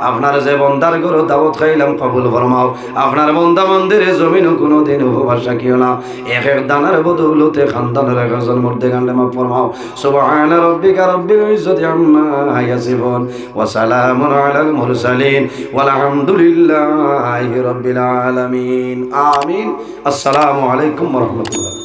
আপনার যে বন্দার গরু দাওয়াত খাইলাম কবুল ফরমাও আপনার বন্দা মন্দিরে জমিন কোনোদিন উপবাস রাখিও না এক এক দানার বদৌলতে খানদানের একজন মধ্যে গানলে মাফ ফরমাও সুবহান রাব্বিকা রাব্বিল ইজ্জাতি আম্মা ইয়াসিফুন ওয়া সালামুন আলাল মুরসালিন ওয়াল হামদুলিল্লাহি রাব্বিল আলামিন আমিন আসসালামু আলাইকুম ওয়া রাহমাতুল্লাহ।